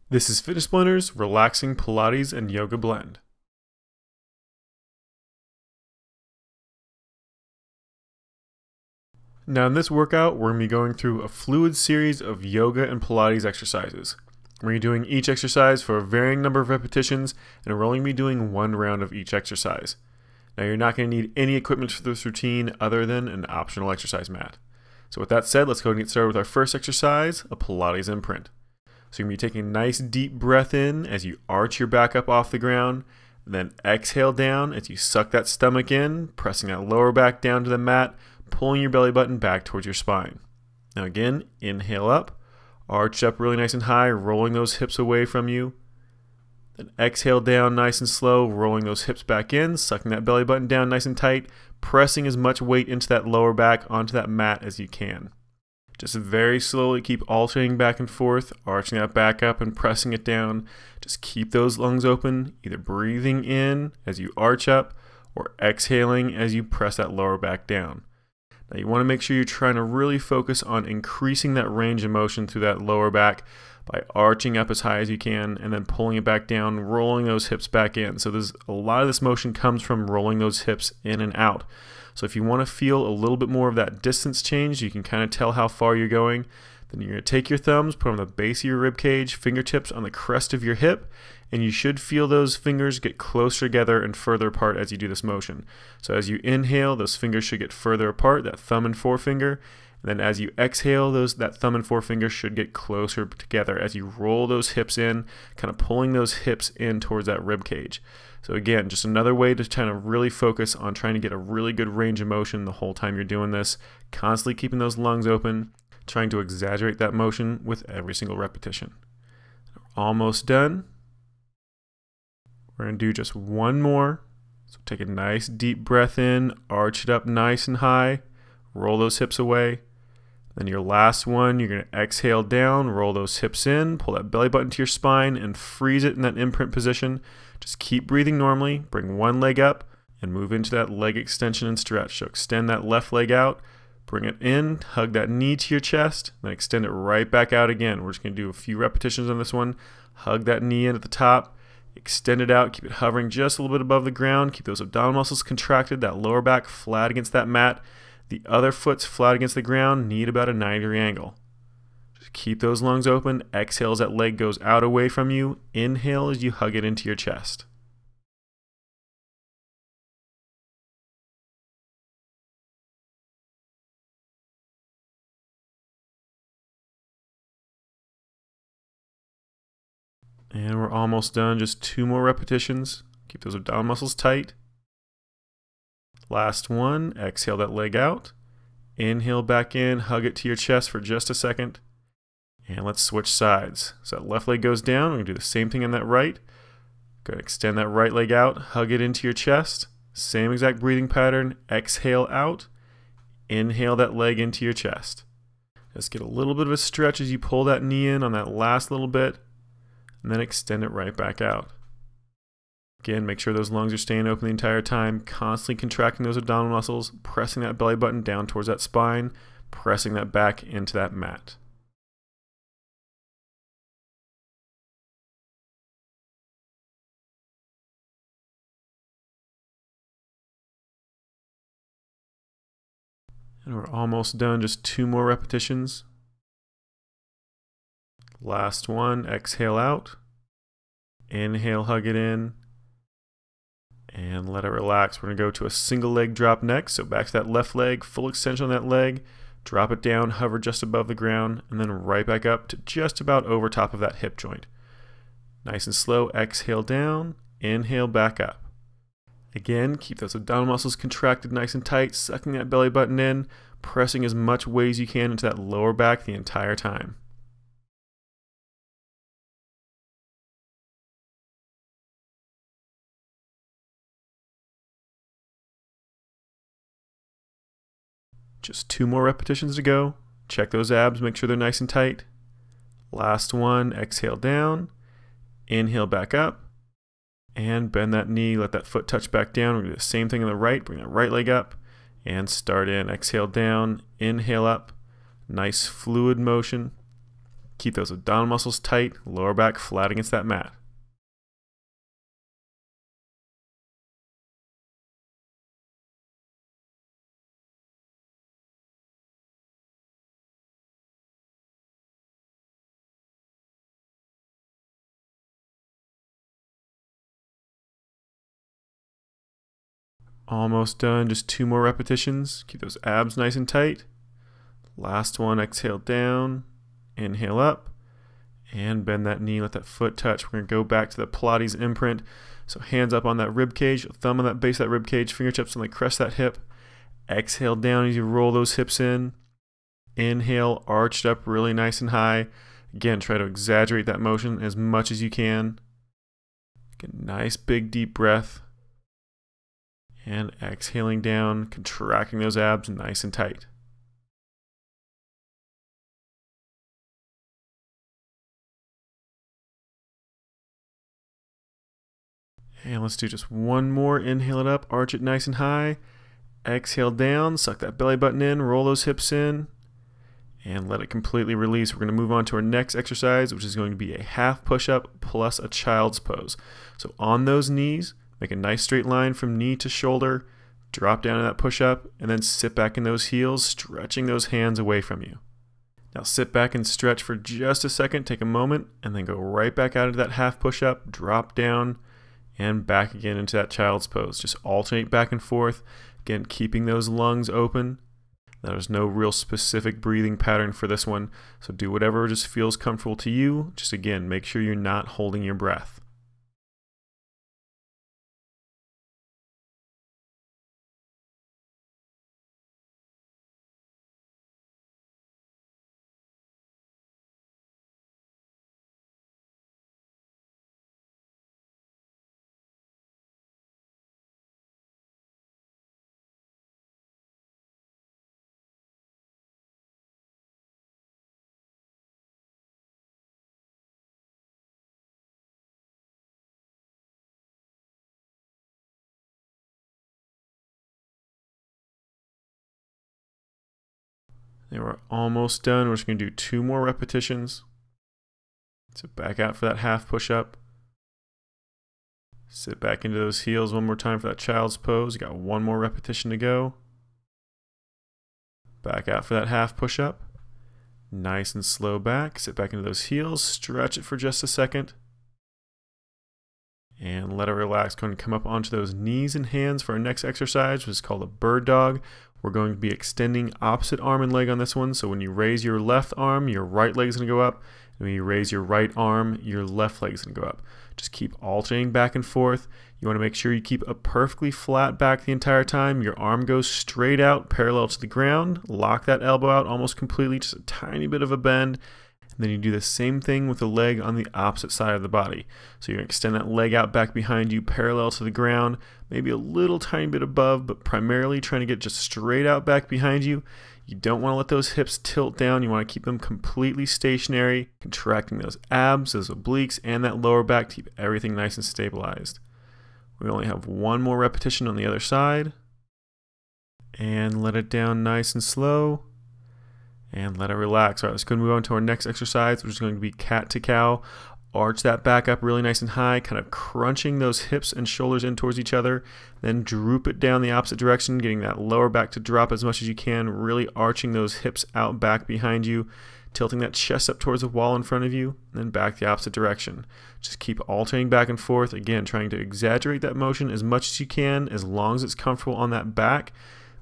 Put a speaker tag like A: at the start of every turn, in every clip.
A: This is Fitness Blenders Relaxing Pilates and Yoga Blend. Now in this workout, we're going to be going through a fluid series of yoga and Pilates exercises. We're going to be doing each exercise for a varying number of repetitions, and we're only going to be doing one round of each exercise. Now you're not going to need any equipment for this routine other than an optional exercise mat. So with that said, let's go ahead and get started with our first exercise, a Pilates Imprint. So you're going to be taking a nice deep breath in as you arch your back up off the ground, and then exhale down as you suck that stomach in, pressing that lower back down to the mat, pulling your belly button back towards your spine. Now again, inhale up, arch up really nice and high, rolling those hips away from you. Then exhale down nice and slow, rolling those hips back in, sucking that belly button down nice and tight, pressing as much weight into that lower back onto that mat as you can. Just very slowly keep alternating back and forth, arching that back up and pressing it down. Just keep those lungs open, either breathing in as you arch up or exhaling as you press that lower back down. Now you want to make sure you're trying to really focus on increasing that range of motion through that lower back by arching up as high as you can and then pulling it back down, rolling those hips back in. So a lot of this motion comes from rolling those hips in and out. So if you want to feel a little bit more of that distance change, you can kind of tell how far you're going, then you're going to take your thumbs, put them on the base of your rib cage, fingertips on the crest of your hip, and you should feel those fingers get closer together and further apart as you do this motion. So as you inhale, those fingers should get further apart, that thumb and forefinger, and then as you exhale, that thumb and forefinger should get closer together as you roll those hips in, kind of pulling those hips in towards that rib cage. So again, just another way to kind of really focus on trying to get a really good range of motion the whole time you're doing this, constantly keeping those lungs open, trying to exaggerate that motion with every single repetition. Almost done. We're going to do just one more. So take a nice deep breath in, arch it up nice and high, roll those hips away. Then your last one, you're going to exhale down, roll those hips in, pull that belly button to your spine and freeze it in that imprint position. Just keep breathing normally, bring one leg up and move into that leg extension and stretch. So extend that left leg out, bring it in, hug that knee to your chest, then extend it right back out again. We're just going to do a few repetitions on this one. Hug that knee in at the top, extend it out, keep it hovering just a little bit above the ground, keep those abdominal muscles contracted, that lower back flat against that mat. The other foot's flat against the ground, knee at about a 90-degree angle. Just keep those lungs open. Exhale as that leg goes out away from you. Inhale as you hug it into your chest. And we're almost done. Just two more repetitions. Keep those abdominal muscles tight. Last one, exhale that leg out, inhale back in, hug it to your chest for just a second, and let's switch sides. So that left leg goes down, we're going to do the same thing on that right. Go ahead and extend that right leg out, hug it into your chest, same exact breathing pattern, exhale out, inhale that leg into your chest. Just get a little bit of a stretch as you pull that knee in on that last little bit, and then extend it right back out. Again, make sure those lungs are staying open the entire time, constantly contracting those abdominal muscles, pressing that belly button down towards that spine, pressing that back into that mat. And we're almost done, just two more repetitions. Last one, exhale out, inhale, hug it in, and let it relax. We're going to go to a single leg drop next. So back to that left leg, full extension on that leg, drop it down, hover just above the ground, and then right back up to just about over top of that hip joint. Nice and slow, exhale down, inhale back up. Again, keep those abdominal muscles contracted nice and tight, sucking that belly button in, pressing as much weight as you can into that lower back the entire time. Just two more repetitions to go. Check those abs, make sure they're nice and tight. Last one, exhale down, inhale back up, and bend that knee, let that foot touch back down. We're going to do the same thing on the right, bring that right leg up, and start in. Exhale down, inhale up, nice fluid motion. Keep those abdominal muscles tight, lower back flat against that mat. Almost done, just 2 more repetitions. Keep those abs nice and tight. Last one, exhale down, inhale up, and bend that knee, let that foot touch. We're gonna go back to the Pilates Imprint. So hands up on that rib cage, thumb on that base of that rib cage, fingertips on the crest of that hip. Exhale down as you roll those hips in. Inhale, arched up really nice and high. Again, try to exaggerate that motion as much as you can. Get a nice big deep breath. And exhaling down, contracting those abs nice and tight. And let's do just one more. Inhale it up, arch it nice and high. Exhale down, suck that belly button in, roll those hips in, and let it completely release. We're going to move on to our next exercise, which is going to be a half push-up plus a child's pose. So on those knees, make a nice straight line from knee to shoulder, drop down in that push-up, and then sit back in those heels, stretching those hands away from you. Now sit back and stretch for just a second, take a moment, and then go right back out into that half push-up, drop down, and back again into that child's pose. Just alternate back and forth, again, keeping those lungs open. There's no real specific breathing pattern for this one, so do whatever just feels comfortable to you. Just again, make sure you're not holding your breath. And we're almost done. We're just going to do 2 more repetitions. So back out for that half push-up. Sit back into those heels one more time for that child's pose. You got 1 more repetition to go. Back out for that half push-up. Nice and slow back. Sit back into those heels. Stretch it for just a second. And let it relax. Go and come up onto those knees and hands for our next exercise, which is called a bird dog. We're going to be extending opposite arm and leg on this one. So when you raise your left arm, your right leg is going to go up. And when you raise your right arm, your left leg is going to go up. Just keep alternating back and forth. You want to make sure you keep a perfectly flat back the entire time. Your arm goes straight out, parallel to the ground. Lock that elbow out almost completely, just a tiny bit of a bend. And then you do the same thing with the leg on the opposite side of the body. So you're going to extend that leg out back behind you, parallel to the ground, maybe a little tiny bit above, but primarily trying to get just straight out back behind you. You don't want to let those hips tilt down. You want to keep them completely stationary, contracting those abs, those obliques, and that lower back to keep everything nice and stabilized. We only have 1 more repetition on the other side. And let it down nice and slow. And let it relax. All right, let's go and move on to our next exercise, which is going to be cat to cow. Arch that back up really nice and high, kind of crunching those hips and shoulders in towards each other. Then droop it down the opposite direction, getting that lower back to drop as much as you can, really arching those hips out back behind you, tilting that chest up towards the wall in front of you, and then back the opposite direction. Just keep alternating back and forth, again, trying to exaggerate that motion as much as you can, as long as it's comfortable on that back.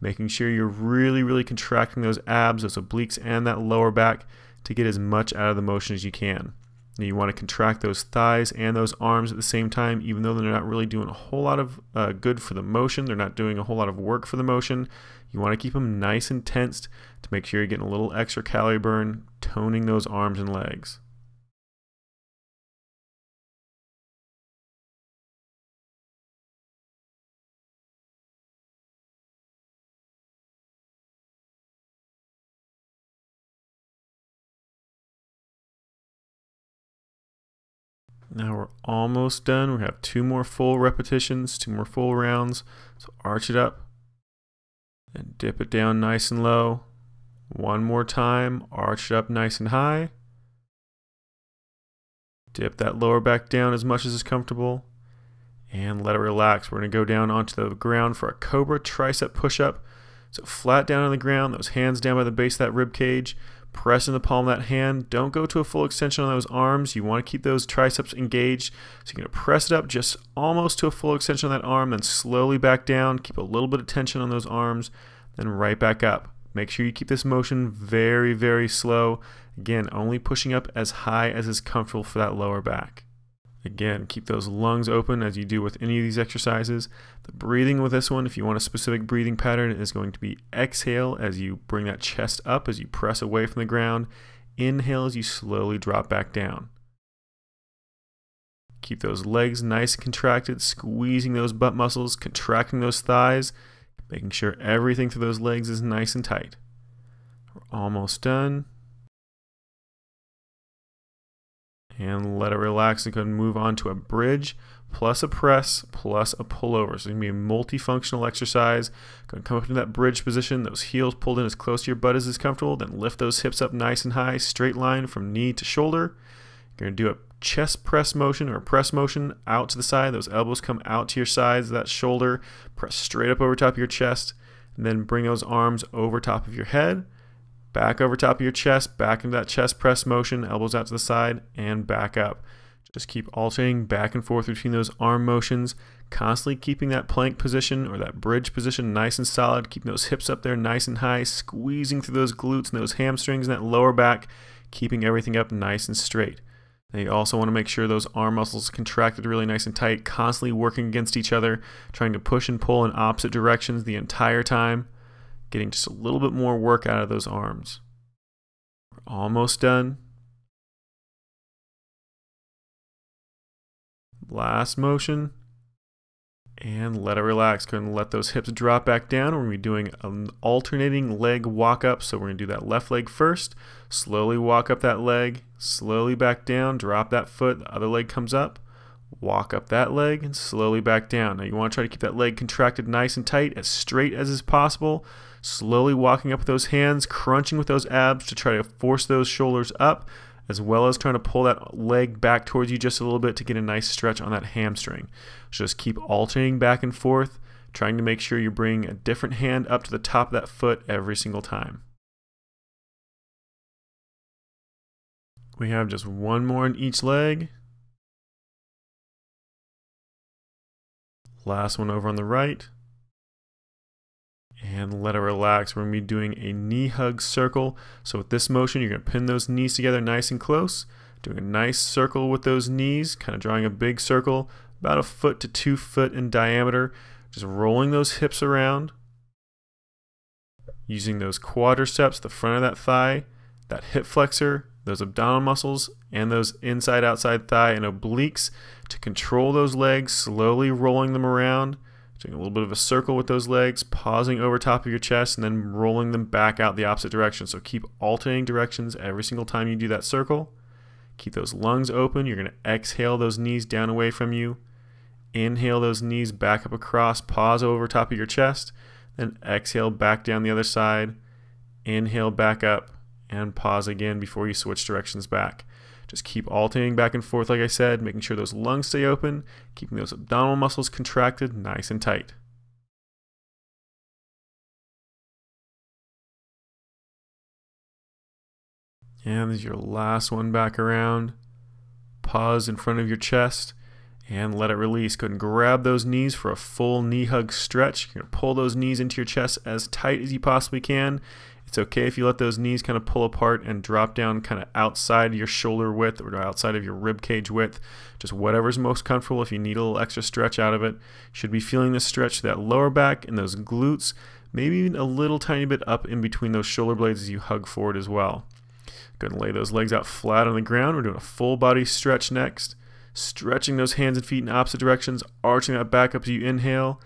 A: Making sure you're really, really contracting those abs, those obliques, and that lower back to get as much out of the motion as you can. Now you want to contract those thighs and those arms at the same time, even though they're not really doing a whole lot of good for the motion. They're not doing a whole lot of work for the motion. You want to keep them nice and tensed to make sure you're getting a little extra calorie burn, toning those arms and legs. Now we're almost done. We have 2 more full repetitions, 2 more full rounds. So arch it up and dip it down nice and low. 1 more time, arch it up nice and high. Dip that lower back down as much as is comfortable and let it relax. We're going to go down onto the ground for a Cobra tricep push-up. So flat down on the ground, those hands down by the base of that rib cage. Press in the palm of that hand. Don't go to a full extension on those arms. You want to keep those triceps engaged. So you're going to press it up just almost to a full extension on that arm, then slowly back down. Keep a little bit of tension on those arms, then right back up. Make sure you keep this motion very, very slow. Again, only pushing up as high as is comfortable for that lower back. Again, keep those lungs open as you do with any of these exercises. The breathing with this one, if you want a specific breathing pattern, is going to be exhale as you bring that chest up as you press away from the ground. Inhale as you slowly drop back down. Keep those legs nice and contracted, squeezing those butt muscles, contracting those thighs, making sure everything through those legs is nice and tight. We're almost done. And let it relax and go and move on to a bridge plus a press plus a pullover. So it's going to be a multifunctional exercise. Go and come up into that bridge position, those heels pulled in as close to your butt as is comfortable. Then lift those hips up nice and high, straight line from knee to shoulder. You're going to do a chest press motion or a press motion out to the side. Those elbows come out to your sides of that shoulder. Press straight up over top of your chest. And then bring those arms over top of your head. Back over top of your chest, back into that chest press motion, elbows out to the side, and back up. Just keep alternating back and forth between those arm motions, constantly keeping that plank position or that bridge position nice and solid, keeping those hips up there nice and high, squeezing through those glutes and those hamstrings and that lower back, keeping everything up nice and straight. Now you also want to make sure those arm muscles contracted really nice and tight, constantly working against each other, trying to push and pull in opposite directions the entire time. Getting just a little bit more work out of those arms. We're almost done. Last motion. And let it relax. Go ahead and let those hips drop back down. We're going to be doing an alternating leg walk up. So we're going to do that left leg first. Slowly walk up that leg. Slowly back down. Drop that foot. The other leg comes up. Walk up that leg and slowly back down. Now you want to try to keep that leg contracted nice and tight, as straight as is possible. Slowly walking up with those hands, crunching with those abs to try to force those shoulders up, as well as trying to pull that leg back towards you just a little bit to get a nice stretch on that hamstring. So just keep alternating back and forth, trying to make sure you bring a different hand up to the top of that foot every single time. We have just one more in each leg. Last one over on the right. And let it relax. We're going to be doing a knee hug circle. So with this motion, you're going to pin those knees together nice and close. Doing a nice circle with those knees, kind of drawing a big circle, about 1 foot to 2 foot in diameter. Just rolling those hips around. Using those quadriceps, the front of that thigh, that hip flexor, those abdominal muscles, and those inside-outside thigh and obliques to control those legs, slowly rolling them around. Doing a little bit of a circle with those legs, pausing over top of your chest, and then rolling them back out the opposite direction. So keep alternating directions every single time you do that circle. Keep those lungs open. You're going to exhale those knees down away from you. Inhale those knees back up across, pause over top of your chest, then exhale back down the other side. Inhale back up, and pause again before you switch directions back. Just keep alternating back and forth, like I said, making sure those lungs stay open, keeping those abdominal muscles contracted nice and tight. And there's your last one back around. Pause in front of your chest and let it release. Go ahead and grab those knees for a full knee hug stretch. You're going to pull those knees into your chest as tight as you possibly can. It's okay if you let those knees kind of pull apart and drop down kind of outside your shoulder width or outside of your rib cage width. Just whatever's most comfortable. If you need a little extra stretch out of it, you should be feeling the stretch to that lower back and those glutes, maybe even a little tiny bit up in between those shoulder blades as you hug forward as well. Go ahead and lay those legs out flat on the ground. We're doing a full body stretch next. Stretching those hands and feet in opposite directions, arching that back up as you inhale.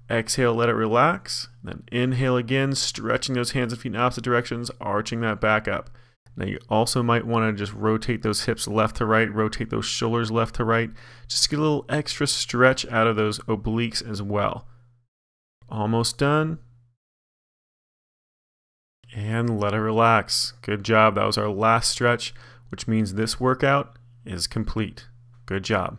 A: Exhale, let it relax. Then inhale again, stretching those hands and feet in opposite directions, arching that back up. Now you also might want to just rotate those hips left to right, rotate those shoulders left to right. Just get a little extra stretch out of those obliques as well. Almost done. And let it relax. Good job. That was our last stretch, which means this workout is complete. Good job.